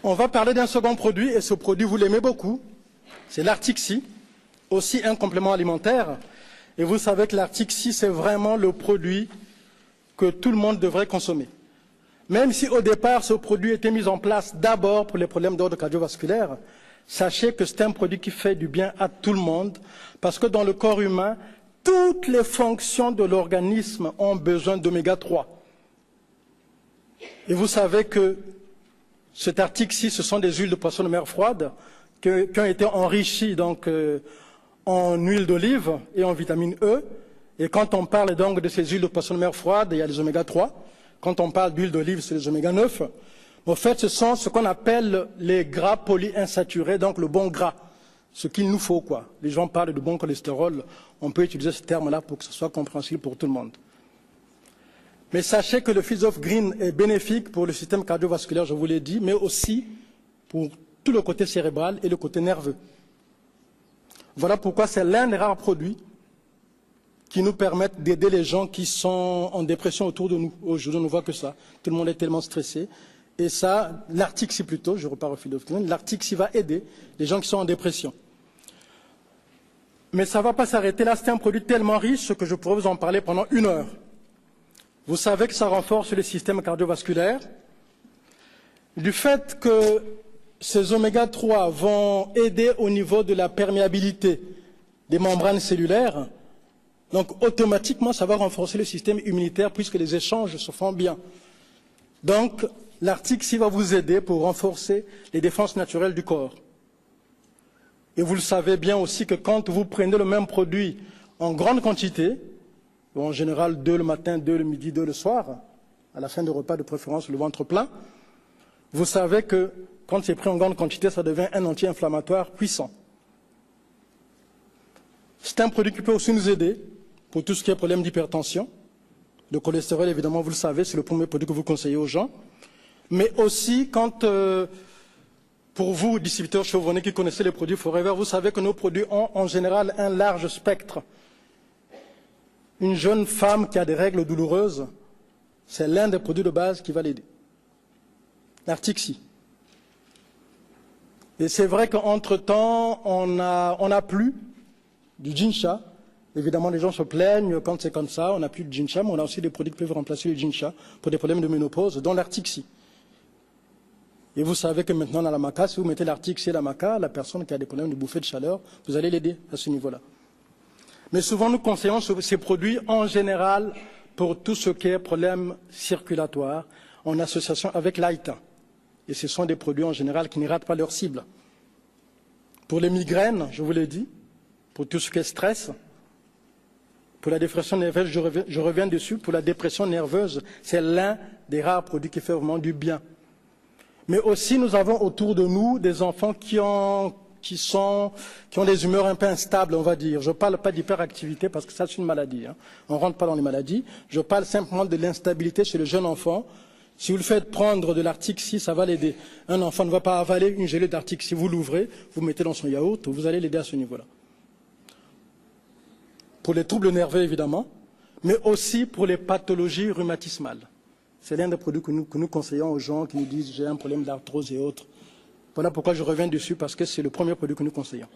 On va parler d'un second produit, et ce produit, vous l'aimez beaucoup, c'est l'Artixi, aussi un complément alimentaire. Et vous savez que l'Artixi, c'est vraiment le produit que tout le monde devrait consommer. Même si au départ, ce produit était mis en place d'abord pour les problèmes d'ordre cardiovasculaire, sachez que c'est un produit qui fait du bien à tout le monde, parce que dans le corps humain, toutes les fonctions de l'organisme ont besoin d'oméga 3. Et vous savez que cet Artixi, ce sont des huiles de poisson de mer froide qui ont été enrichies donc, en huile d'olive et en vitamine E. Et quand on parle donc de ces huiles de poisson de mer froide, il y a les oméga 3. Quand on parle d'huile d'olive, c'est les oméga 9. En fait, ce sont ce qu'on appelle les gras polyinsaturés, donc le bon gras, ce qu'il nous faut, quoi. Les gens parlent de bon cholestérol, on peut utiliser ce terme-là pour que ce soit compréhensible pour tout le monde. Mais sachez que le Fields of Green est bénéfique pour le système cardiovasculaire, je vous l'ai dit, mais aussi pour tout le côté cérébral et le côté nerveux. Voilà pourquoi c'est l'un des rares produits qui nous permettent d'aider les gens qui sont en dépression autour de nous. Aujourd'hui, on ne voit que ça. Tout le monde est tellement stressé. Et ça, l'Artixi plutôt, je repars au Fields of Green, l'Artixi va aider les gens qui sont en dépression. Mais ça ne va pas s'arrêter là. C'est un produit tellement riche que je pourrais vous en parler pendant 1 heure. Vous savez que ça renforce le système cardiovasculaire. Du fait que ces oméga 3 vont aider au niveau de la perméabilité des membranes cellulaires, donc automatiquement ça va renforcer le système immunitaire puisque les échanges se font bien. Donc l'Artixi va vous aider pour renforcer les défenses naturelles du corps. Et vous le savez bien aussi que quand vous prenez le même produit en grande quantité, en général 2 le matin, 2 le midi, 2 le soir, à la fin du repas de préférence le ventre plein, vous savez que quand c'est pris en grande quantité, ça devient un anti-inflammatoire puissant. C'est un produit qui peut aussi nous aider pour tout ce qui est problème d'hypertension. Le cholestérol, évidemment, vous le savez, c'est le premier produit que vous conseillez aux gens. Mais aussi quand, pour vous, distributeurs chevronnés qui connaissez les produits Forever, vous savez que nos produits ont en général un large spectre. Une jeune femme qui a des règles douloureuses, c'est l'un des produits de base qui va l'aider. L'Artixi. Et c'est vrai qu'entre-temps, on n'a plus du Ginsha. Évidemment, les gens se plaignent quand c'est comme ça, on n'a plus de Ginsha, mais on a aussi des produits qui peuvent remplacer le Ginsha pour des problèmes de ménopause, dont l'Artixi. Et vous savez que maintenant, dans la maca, si vous mettez l'Artixi et la maca, la personne qui a des problèmes de bouffée de chaleur, vous allez l'aider à ce niveau-là. Mais souvent, nous conseillons ces produits en général pour tout ce qui est problème circulatoire en association avec l'AITA. Et ce sont des produits en général qui ne ratent pas leur cible. Pour les migraines, je vous l'ai dit, pour tout ce qui est stress, pour la dépression nerveuse, je reviens dessus, pour la dépression nerveuse, c'est l'un des rares produits qui fait vraiment du bien. Mais aussi, nous avons autour de nous des enfants qui ont des humeurs un peu instables, on va dire. Je ne parle pas d'hyperactivité parce que ça, c'est une maladie. Hein. On ne rentre pas dans les maladies. Je parle simplement de l'instabilité chez le jeune enfant. Si vous le faites prendre de l'Artixi, ça va l'aider. Un enfant ne va pas avaler une gelée d'Artixi. Vous l'ouvrez, vous mettez dans son yaourt, vous allez l'aider à ce niveau-là. Pour les troubles nerveux, évidemment, mais aussi pour les pathologies rhumatismales. C'est l'un des produits que nous conseillons aux gens qui nous disent « j'ai un problème d'arthrose et autres ». Voilà pourquoi je reviens dessus, parce que c'est le premier produit que nous conseillons.